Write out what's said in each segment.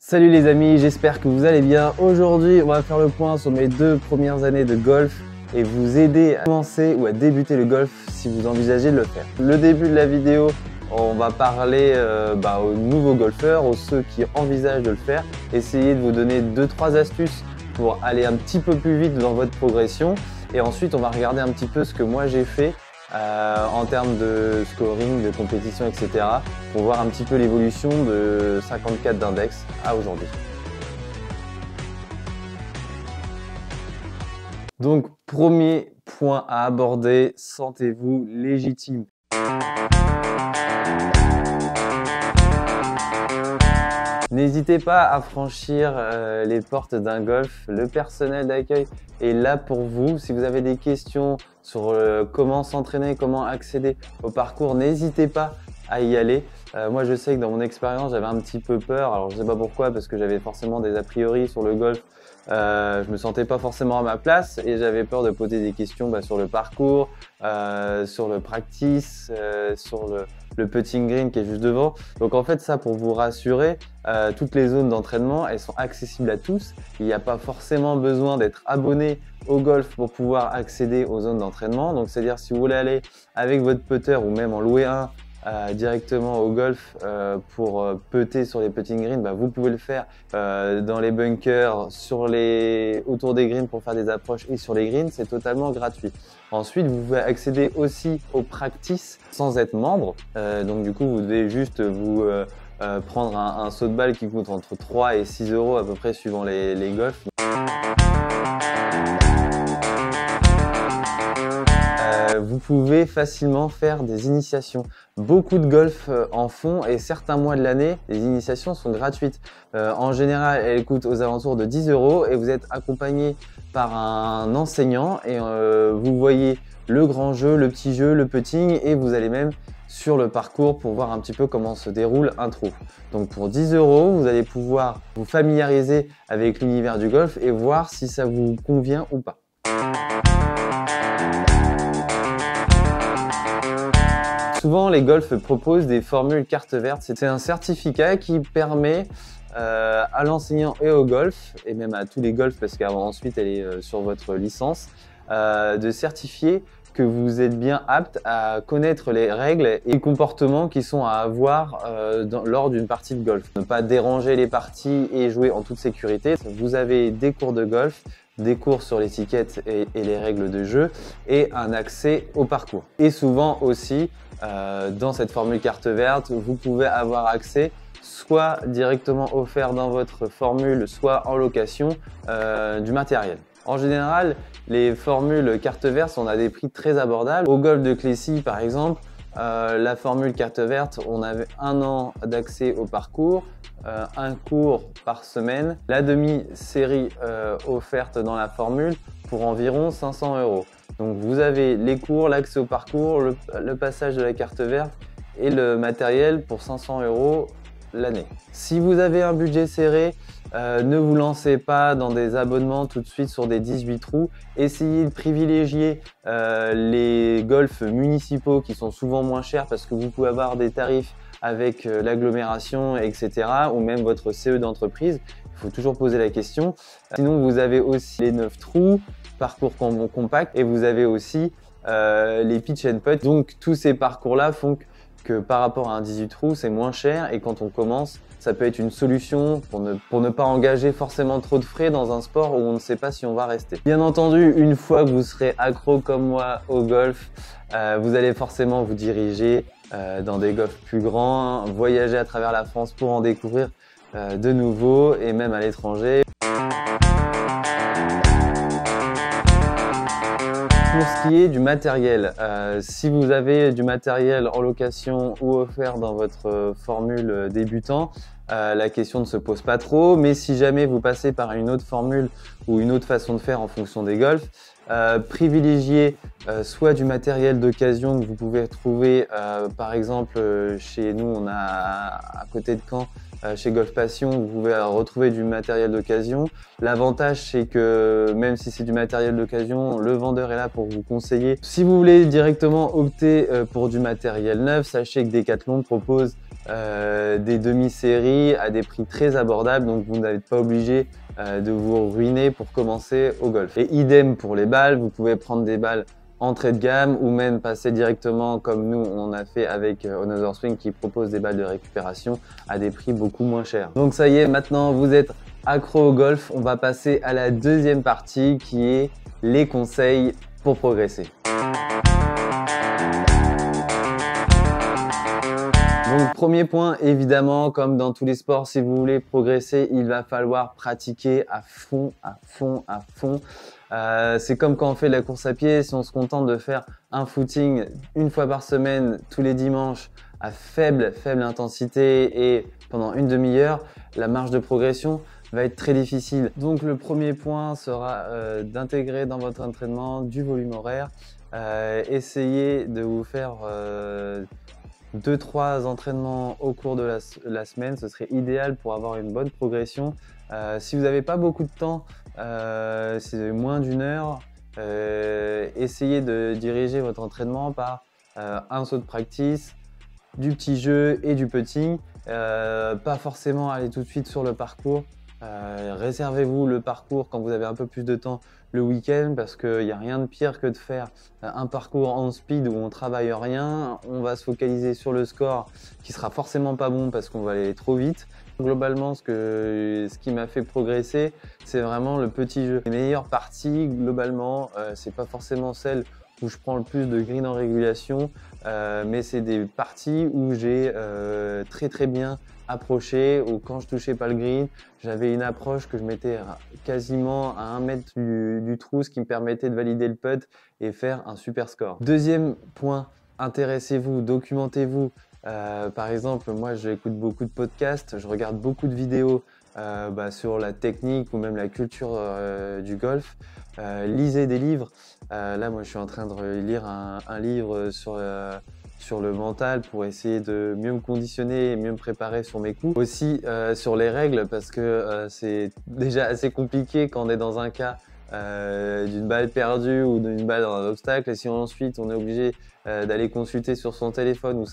Salut les amis, j'espère que vous allez bien. Aujourd'hui, on va faire le point sur mes 2 premières années de golf et vous aider à commencer ou à débuter le golf si vous envisagez de le faire. Le début de la vidéo, on va parler aux nouveaux golfeurs, aux ceux qui envisagent de le faire. Essayer de vous donner 2-3 astuces pour aller un petit peu plus vite dans votre progression. Et ensuite, on va regarder un petit peu ce que moi j'ai fait en termes de scoring, de compétition, etc. pour voir un petit peu l'évolution de 54 d'index à aujourd'hui. Donc, premier point à aborder, sentez-vous légitime. N'hésitez pas à franchir les portes d'un golf. Le personnel d'accueil est là pour vous. Si vous avez des questions sur comment s'entraîner, comment accéder au parcours, n'hésitez pas à y aller. Moi, je sais que dans mon expérience, j'avais un petit peu peur. Alors, je sais pas pourquoi, parce que j'avais forcément des a priori sur le golf. Je me sentais pas forcément à ma place et j'avais peur de poser des questions sur le parcours, sur le practice, sur le putting green qui est juste devant. Donc en fait, ça, pour vous rassurer, toutes les zones d'entraînement, elles sont accessibles à tous. Il n'y a pas forcément besoin d'être abonné au golf pour pouvoir accéder aux zones d'entraînement. Donc c'est-à-dire si vous voulez aller avec votre putter ou même en louer un directement au golf pour putter sur les putting greens, vous pouvez le faire dans les bunkers, autour des greens pour faire des approches et sur les greens, c'est totalement gratuit. Ensuite, vous pouvez accéder aussi au practice sans être membre. Donc du coup, vous devez juste vous prendre un saut de balle qui coûte entre 3 et 6 euros à peu près suivant les golfs. Vous pouvez facilement faire des initiations. Beaucoup de golf en font et certains mois de l'année, les initiations sont gratuites. En général, elles coûtent aux alentours de 10 euros et vous êtes accompagné par un enseignant et vous voyez le grand jeu, le petit jeu, le putting et vous allez même sur le parcours pour voir un petit peu comment se déroule un trou. Donc pour 10 euros, vous allez pouvoir vous familiariser avec l'univers du golf et voir si ça vous convient ou pas. Souvent, les golfs proposent des formules carte verte. C'est un certificat qui permet à l'enseignant et au golf, et même à tous les golfs, parce qu'ensuite elle est sur votre licence, de certifier que vous êtes bien apte à connaître les règles et les comportements qui sont à avoir lors d'une partie de golf. Ne pas déranger les parties et jouer en toute sécurité. Vous avez des cours de golf, des cours sur l'étiquette et les règles de jeu et un accès au parcours. Et souvent aussi, dans cette formule carte verte, vous pouvez avoir accès soit directement offert dans votre formule, soit en location du matériel. En général, les formules carte verte sont à des prix très abordables. Au golf de Clécy, par exemple, la formule carte verte, on avait 1 an d'accès au parcours, un cours par semaine, la demi-série offerte dans la formule pour environ 500 euros. Donc vous avez les cours, l'accès au parcours, le passage de la carte verte et le matériel pour 500 euros l'année. Si vous avez un budget serré, ne vous lancez pas dans des abonnements tout de suite sur des 18 trous. Essayez de privilégier les golfs municipaux qui sont souvent moins chers parce que vous pouvez avoir des tarifs avec l'agglomération, etc. ou même votre CE d'entreprise. Il faut toujours poser la question. Sinon, vous avez aussi les 9 trous, parcours compact et vous avez aussi les pitch and putt. Donc tous ces parcours-là font que par rapport à un 18 trous, c'est moins cher et quand on commence, ça peut être une solution pour ne pas engager forcément trop de frais dans un sport où on ne sait pas si on va rester. Bien entendu, une fois que vous serez accro comme moi au golf, vous allez forcément vous diriger dans des golfs plus grands, voyager à travers la France pour en découvrir de nouveaux et même à l'étranger. Pour ce qui est du matériel, si vous avez du matériel en location ou offert dans votre formule débutant, la question ne se pose pas trop. Mais si jamais vous passez par une autre formule ou une autre façon de faire en fonction des golfs, Privilégiez soit du matériel d'occasion que vous pouvez trouver, par exemple chez nous, on a à côté de Caen, chez Golf Passion, vous pouvez retrouver du matériel d'occasion. L'avantage, c'est que même si c'est du matériel d'occasion, le vendeur est là pour vous conseiller. Si vous voulez directement opter pour du matériel neuf, sachez que Decathlon propose des demi-séries à des prix très abordables, donc vous n'êtes pas obligé de vous ruiner pour commencer au golf. Et idem pour les balles, vous pouvez prendre des balles entrée de gamme ou même passer directement comme nous on a fait avec Another Swing qui propose des balles de récupération à des prix beaucoup moins chers. Donc ça y est, maintenant vous êtes accro au golf, on va passer à la deuxième partie qui est les conseils pour progresser. Donc premier point, évidemment, comme dans tous les sports, si vous voulez progresser, il va falloir pratiquer à fond, à fond, à fond. C'est comme quand on fait de la course à pied, si on se contente de faire un footing une fois par semaine, tous les dimanches, à faible intensité et pendant une demi-heure, la marge de progression va être très difficile. Donc le premier point sera d'intégrer dans votre entraînement du volume horaire. Essayez de vous faire 2-3 entraînements au cours de la semaine, ce serait idéal pour avoir une bonne progression. Si vous n'avez pas beaucoup de temps, c'est moins d'une heure, essayez de diriger votre entraînement par un saut de practice, du petit jeu et du putting. Pas forcément aller tout de suite sur le parcours. Réservez-vous le parcours quand vous avez un peu plus de temps le week-end parce qu'il n'y a rien de pire que de faire un parcours en speed où on travaille rien, on va se focaliser sur le score qui sera forcément pas bon parce qu'on va aller trop vite. Globalement, ce qui m'a fait progresser, c'est vraiment le petit jeu. Les meilleures parties, globalement, c'est pas forcément celles où je prends le plus de green en régulation, mais c'est des parties où j'ai très bien approché, ou quand je touchais pas le green, j'avais une approche que je mettais quasiment à 1 mètre du trou, ce qui me permettait de valider le putt et faire un super score. Deuxième point, intéressez-vous, documentez-vous. Par exemple, moi j'écoute beaucoup de podcasts, je regarde beaucoup de vidéos sur la technique ou même la culture du golf. Lisez des livres. Là, moi je suis en train de lire un livre sur le mental pour essayer de mieux me conditionner et mieux me préparer sur mes coups. Aussi sur les règles parce que c'est déjà assez compliqué quand on est dans un cas d'une balle perdue ou d'une balle dans un obstacle et si ensuite on est obligé d'aller consulter sur son téléphone ou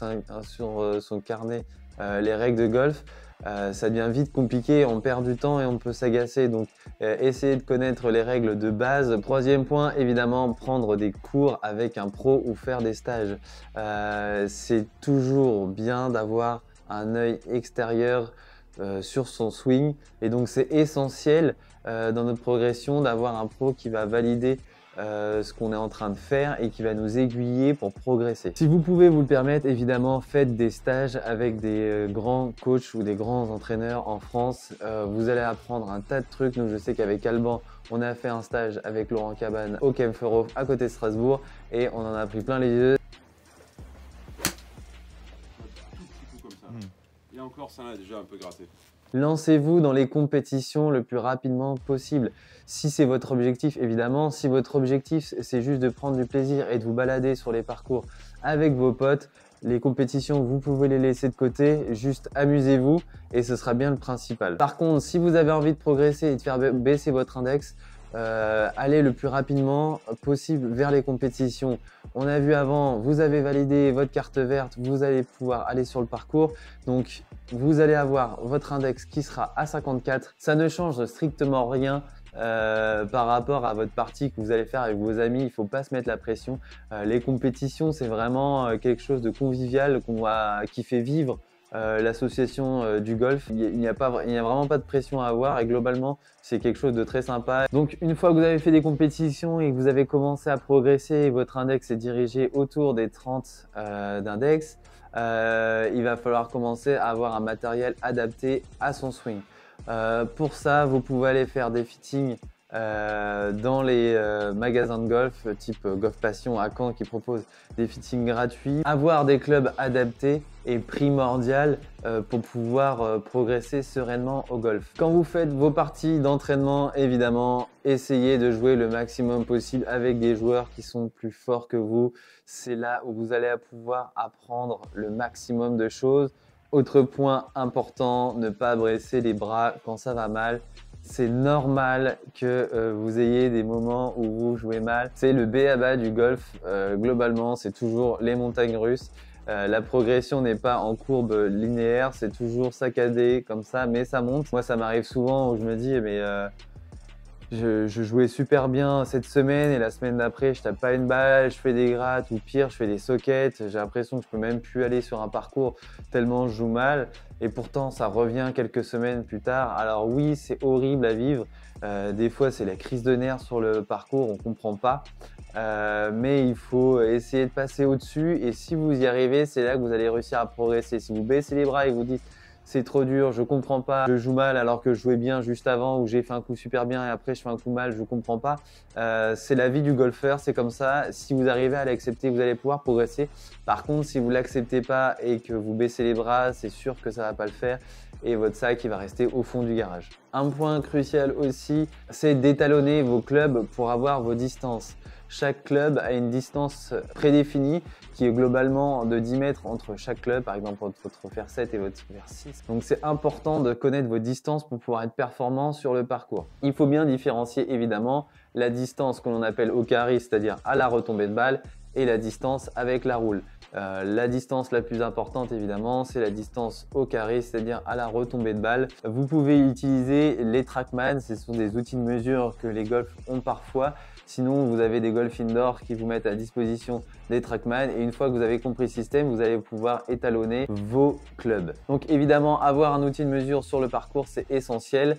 sur son carnet les règles de golf, ça devient vite compliqué, on perd du temps et on peut s'agacer. Donc essayez de connaître les règles de base. Troisième point, évidemment, prendre des cours avec un pro ou faire des stages. C'est toujours bien d'avoir un œil extérieur sur son swing et donc c'est essentiel dans notre progression d'avoir un pro qui va valider ce qu'on est en train de faire et qui va nous aiguiller pour progresser. Si vous pouvez vous le permettre, évidemment, faites des stages avec des grands coachs ou des grands entraîneurs en France. Vous allez apprendre un tas de trucs. Nous, je sais qu'avec Alban, on a fait un stage avec Laurent Cabane au Kempferhof à côté de Strasbourg et on en a pris plein les yeux. Comme ça. Et encore, ça l'a déjà un peu gratté. Lancez-vous dans les compétitions le plus rapidement possible. Si c'est votre objectif, évidemment, si votre objectif c'est juste de prendre du plaisir et de vous balader sur les parcours avec vos potes, les compétitions, vous pouvez les laisser de côté, juste amusez-vous et ce sera bien le principal. Par contre, si vous avez envie de progresser et de faire baisser votre index, allez le plus rapidement possible vers les compétitions. On a vu avant, vous avez validé votre carte verte, vous allez pouvoir aller sur le parcours. Donc, vous allez avoir votre index qui sera à 54. Ça ne change strictement rien par rapport à votre partie que vous allez faire avec vos amis. Il ne faut pas se mettre la pression. Les compétitions, c'est vraiment quelque chose de convivial qui fait vivre l'association du golf. Il n'y a vraiment pas de pression à avoir et globalement c'est quelque chose de très sympa. Donc une fois que vous avez fait des compétitions et que vous avez commencé à progresser et votre index est dirigé autour des 30 d'index, il va falloir commencer à avoir un matériel adapté à son swing. Pour ça, vous pouvez aller faire des fittings dans les magasins de golf type Golf Passion à Caen qui proposent des fittings gratuits. Avoir des clubs adaptés est primordial pour pouvoir progresser sereinement au golf. Quand vous faites vos parties d'entraînement, évidemment, essayez de jouer le maximum possible avec des joueurs qui sont plus forts que vous. C'est là où vous allez pouvoir apprendre le maximum de choses. Autre point important, ne pas baisser les bras quand ça va mal. C'est normal que vous ayez des moments où vous jouez mal. C'est le b.a-ba du golf. Globalement, c'est toujours les montagnes russes. La progression n'est pas en courbe linéaire, c'est toujours saccadé comme ça, mais ça monte. Moi, ça m'arrive souvent où je me dis, mais je jouais super bien cette semaine et la semaine d'après, je tape pas une balle, je fais des grattes ou pire, je fais des sockets. J'ai l'impression que je peux même plus aller sur un parcours tellement je joue mal. Et pourtant, ça revient quelques semaines plus tard. Alors oui, c'est horrible à vivre. Des fois, c'est la crise de nerfs sur le parcours, on comprend pas. Mais il faut essayer de passer au-dessus. Et si vous y arrivez, c'est là que vous allez réussir à progresser. Si vous baissez les bras et vous dites c'est trop dur, je comprends pas, je joue mal alors que je jouais bien juste avant ou j'ai fait un coup super bien et après je fais un coup mal, je comprends pas. C'est la vie du golfeur, c'est comme ça. Si vous arrivez à l'accepter, vous allez pouvoir progresser. Par contre, si vous l'acceptez pas et que vous baissez les bras, c'est sûr que ça va pas le faire et votre sac il va rester au fond du garage. Un point crucial aussi, c'est d'étalonner vos clubs pour avoir vos distances. Chaque club a une distance prédéfinie qui est globalement de 10 mètres entre chaque club, par exemple entre votre fer 7 et votre fer 6. Donc c'est important de connaître vos distances pour pouvoir être performant sur le parcours. Il faut bien différencier évidemment la distance que l'on appelle au carry, c'est-à-dire à la retombée de balle, et la distance avec la roule. La distance la plus importante évidemment, c'est la distance au carré, c'est-à-dire à la retombée de balle. Vous pouvez utiliser les TrackMan, ce sont des outils de mesure que les golfs ont parfois. Sinon, vous avez des golf indoor qui vous mettent à disposition des TrackMan et une fois que vous avez compris le système, vous allez pouvoir étalonner vos clubs. Donc évidemment, avoir un outil de mesure sur le parcours, c'est essentiel.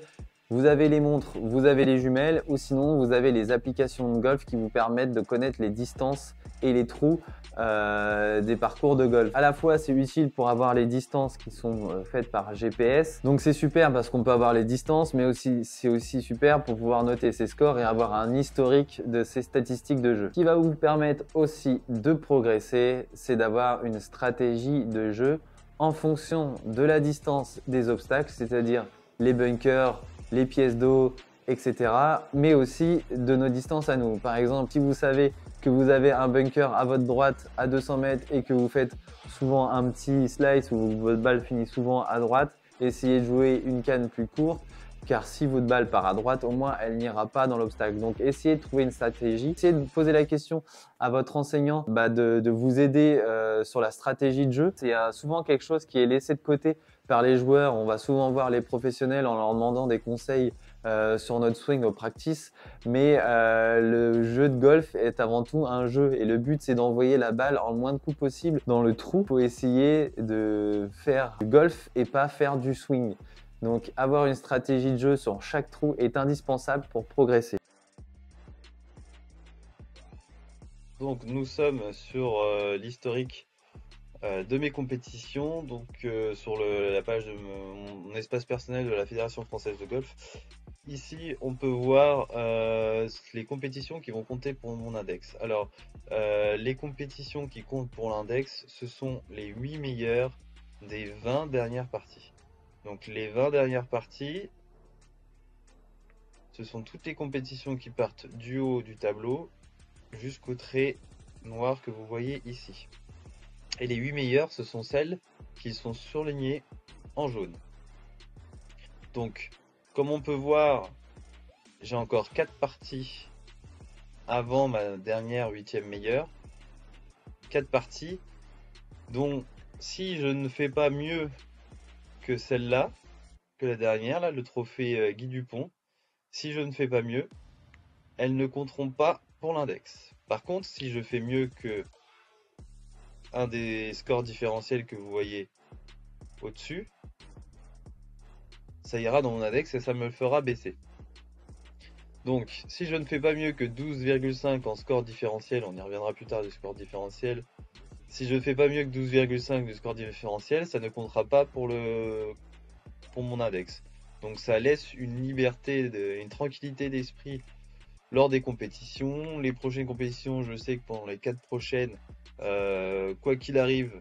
Vous avez les montres, vous avez les jumelles ou sinon vous avez les applications de golf qui vous permettent de connaître les distances et les trous des parcours de golf. À la fois c'est utile pour avoir les distances qui sont faites par GPS, donc c'est super parce qu'on peut avoir les distances, mais aussi c'est aussi super pour pouvoir noter ses scores et avoir un historique de ses statistiques de jeu. Ce qui va vous permettre aussi de progresser, c'est d'avoir une stratégie de jeu en fonction de la distance des obstacles, c'est-à-dire les bunkers, les pièces d'eau, etc. Mais aussi de nos distances à nous. Par exemple, si vous savez que vous avez un bunker à votre droite à 200 mètres et que vous faites souvent un petit slice où votre balle finit souvent à droite, essayez de jouer une canne plus courte car si votre balle part à droite, au moins elle n'ira pas dans l'obstacle. Donc essayez de trouver une stratégie, essayez de poser la question à votre enseignant de vous aider sur la stratégie de jeu. C'est souvent quelque chose qui est laissé de côté par les joueurs. On va souvent voir les professionnels en leur demandant des conseils sur notre swing au practice, mais le jeu de golf est avant tout un jeu et le but c'est d'envoyer la balle en le moins de coups possible dans le trou. Il faut essayer de faire du golf et pas faire du swing. Donc avoir une stratégie de jeu sur chaque trou est indispensable pour progresser. Donc nous sommes sur l'historique de mes compétitions, donc sur la page de mon espace personnel de la Fédération Française de Golf. Ici on peut voir les compétitions qui vont compter pour mon index. Alors les compétitions qui comptent pour l'index, ce sont les 8 meilleurs des 20 dernières parties. Donc les 20 dernières parties, ce sont toutes les compétitions qui partent du haut du tableau jusqu'au trait noir que vous voyez ici. Et les 8 meilleures, ce sont celles qui sont surlignées en jaune. Donc, comme on peut voir, j'ai encore 4 parties avant ma dernière 8e meilleure. 4 parties dont si je ne fais pas mieux que celle-là, que la dernière, là, le trophée Guy Dupont, si je ne fais pas mieux, elles ne compteront pas pour l'index. Par contre, si je fais mieux que un des scores différentiels que vous voyez au-dessus, ça ira dans mon index et ça me le fera baisser. Donc, si je ne fais pas mieux que 12,5 en score différentiel, on y reviendra plus tard du score différentiel. Si je ne fais pas mieux que 12,5 du score différentiel, ça ne comptera pas pour mon index. Donc ça laisse une liberté, une tranquillité d'esprit lors des compétitions. Les prochaines compétitions, je sais que pendant les 4 prochaines, quoi qu'il arrive,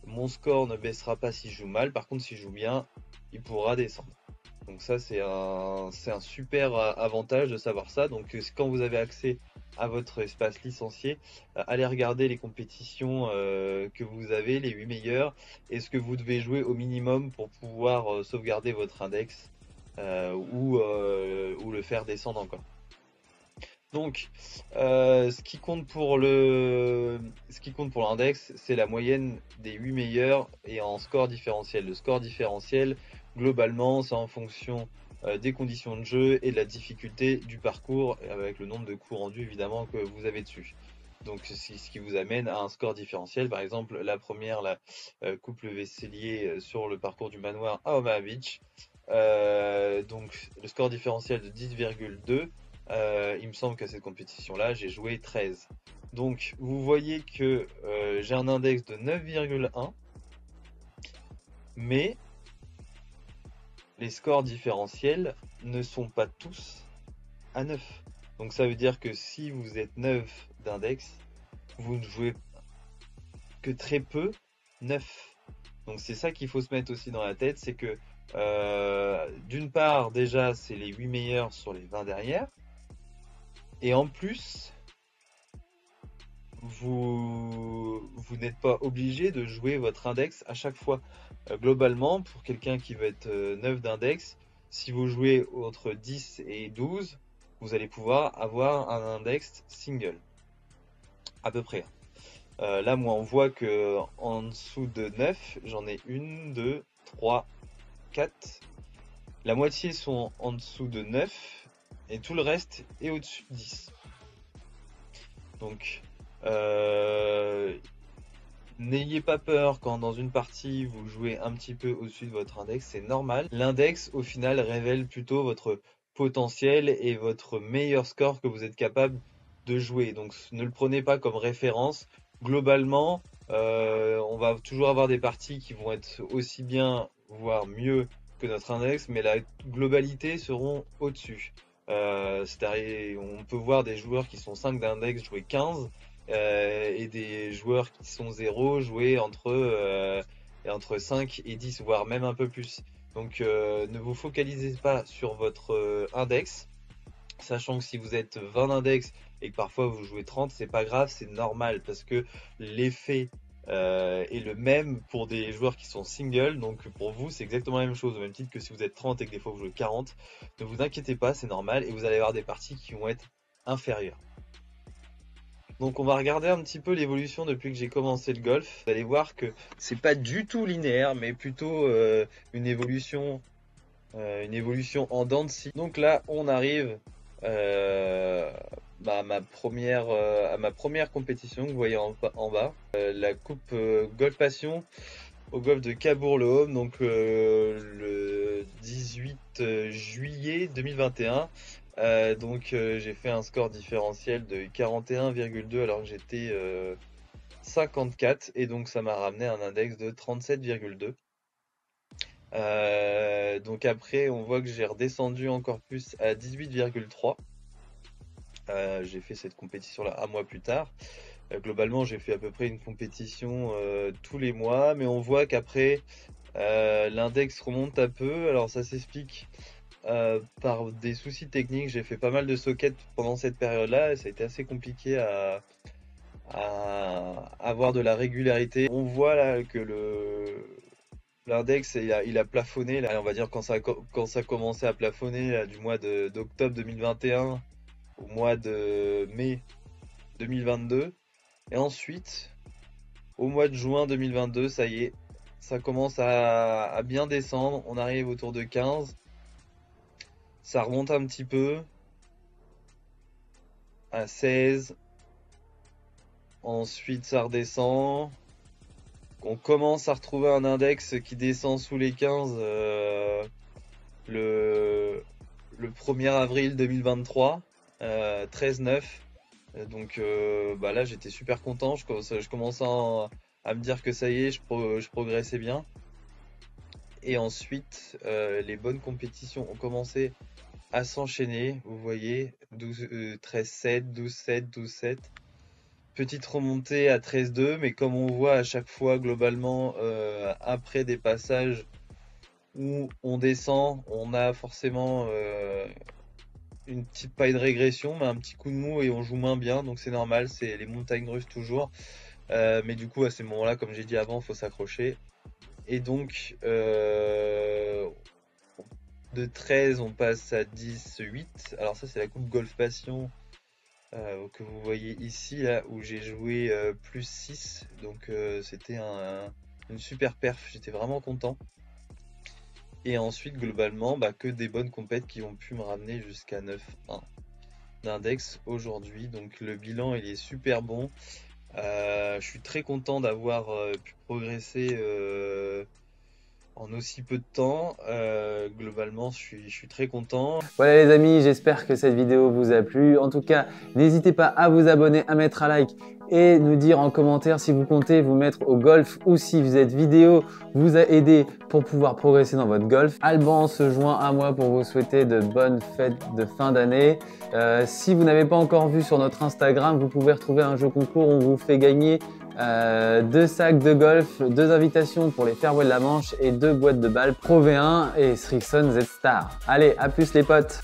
mon score ne baissera pas si je joue mal. Par contre, si je joue bien, il pourra descendre. Donc ça, c'est un super avantage de savoir ça. Donc quand vous avez accès à votre espace licencié, allez regarder les compétitions que vous avez, les 8 meilleurs, et ce que vous devez jouer au minimum pour pouvoir sauvegarder votre index ou le faire descendre encore. Donc, ce qui compte pour l'index, c'est la moyenne des 8 meilleurs et en score différentiel. Le score différentiel, globalement, c'est en fonction des conditions de jeu et de la difficulté du parcours, avec le nombre de coups rendus évidemment que vous avez dessus. Donc, c'est ce qui vous amène à un score différentiel. Par exemple, la première, la couple vaisselier sur le parcours du manoir à Omaha Beach. Donc, le score différentiel de 10,2. Il me semble qu'à cette compétition-là, j'ai joué 13. Donc, vous voyez que j'ai un index de 9,1, mais les scores différentiels ne sont pas tous à 9. Donc, ça veut dire que si vous êtes 9 d'index, vous ne jouez que très peu 9. Donc, c'est ça qu'il faut se mettre aussi dans la tête, c'est que d'une part, déjà, c'est les 8 meilleurs sur les 20 derrière. Et en plus, vous n'êtes pas obligé de jouer votre index à chaque fois. Globalement, pour quelqu'un qui veut être 9 d'index, si vous jouez entre 10 et 12, vous allez pouvoir avoir un index single. À peu près. Là, moi, on voit que en dessous de 9, j'en ai 1, 2, 3, 4. La moitié sont en dessous de 9 et tout le reste est au-dessus de 10. Donc, n'ayez pas peur quand dans une partie vous jouez un petit peu au-dessus de votre index, c'est normal. L'index au final révèle plutôt votre potentiel et votre meilleur score que vous êtes capable de jouer. Donc ne le prenez pas comme référence. Globalement, on va toujours avoir des parties qui vont être aussi bien, voire mieux que notre index, mais la globalité seront au-dessus. C'est-à-dire, on peut voir des joueurs qui sont 5 d'index jouer 15 et des joueurs qui sont 0 jouer entre 5 et 10, voire même un peu plus. Donc ne vous focalisez pas sur votre index, sachant que si vous êtes 20 d'index et que parfois vous jouez 30, c'est pas grave, c'est normal, parce que l'effet est le même pour des joueurs qui sont single. Donc pour vous, c'est exactement la même chose, au même titre que si vous êtes 30 et que des fois vous jouez 40. Ne vous inquiétez pas, c'est normal, et vous allez avoir des parties qui vont être inférieures. Donc on va regarder un petit peu l'évolution depuis que j'ai commencé le golf. Vous allez voir que c'est pas du tout linéaire, mais plutôt une évolution en dents de scie. Donc là, on arrive à ma première compétition que vous voyez en bas, la coupe Golf Passion au golf de Cabourg-le-Home, donc le 18 juillet 2021. Donc j'ai fait un score différentiel de 41,2 alors que j'étais 54, et donc ça m'a ramené un index de 37,2. Donc après, on voit que j'ai redescendu encore plus à 18,3. J'ai fait cette compétition-là un mois plus tard. Globalement, j'ai fait à peu près une compétition tous les mois, mais on voit qu'après, l'index remonte un peu. Alors ça s'explique par des soucis techniques. J'ai fait pas mal de sockets pendant cette période-là, et ça a été assez compliqué à avoir de la régularité. On voit là que l'index il a plafonné là, on va dire quand ça a commencé à plafonner là, du mois d'octobre 2021 au mois de mai 2022, et ensuite au mois de juin 2022, ça y est, ça commence à bien descendre. On arrive autour de 15, ça remonte un petit peu à 16, ensuite ça redescend. On commence à retrouver un index qui descend sous les 15 le 1er avril 2023, 13,9. Donc là j'étais super content, je commençais à me dire que ça y est, je progressais bien. Et ensuite, les bonnes compétitions ont commencé à s'enchaîner. Vous voyez, 13-7, 12-7, 12-7. Petite remontée à 13-2, mais comme on voit à chaque fois, globalement, après des passages où on descend, on a forcément une petite paille de régression, mais un petit coup de mou et on joue moins bien, donc c'est normal, c'est les montagnes russes toujours. Mais du coup, à ces moments-là, comme j'ai dit avant, il faut s'accrocher. Et donc, de 13, on passe à 10-8. Alors ça, c'est la Coupe Golf Passion que vous voyez ici, là, où j'ai joué plus 6. Donc c'était une super perf, j'étais vraiment content. Et ensuite, globalement, que des bonnes compètes qui ont pu me ramener jusqu'à 9-1 d'index aujourd'hui. Donc le bilan, il est super bon. Je suis très content d'avoir pu progresser en aussi peu de temps. Globalement, je suis très content. Voilà les amis, j'espère que cette vidéo vous a plu. En tout cas, n'hésitez pas à vous abonner, à mettre un like et nous dire en commentaire si vous comptez vous mettre au golf ou si cette vidéo vous a aidé pour pouvoir progresser dans votre golf. Alban se joint à moi pour vous souhaiter de bonnes fêtes de fin d'année. Si vous n'avez pas encore vu sur notre Instagram, vous pouvez retrouver un jeu concours où on vous fait gagner 2 sacs de golf, 2 invitations pour les fairways de la Manche et 2 boîtes de balles Pro V1 et Srixon Z-Star. Allez, à plus les potes!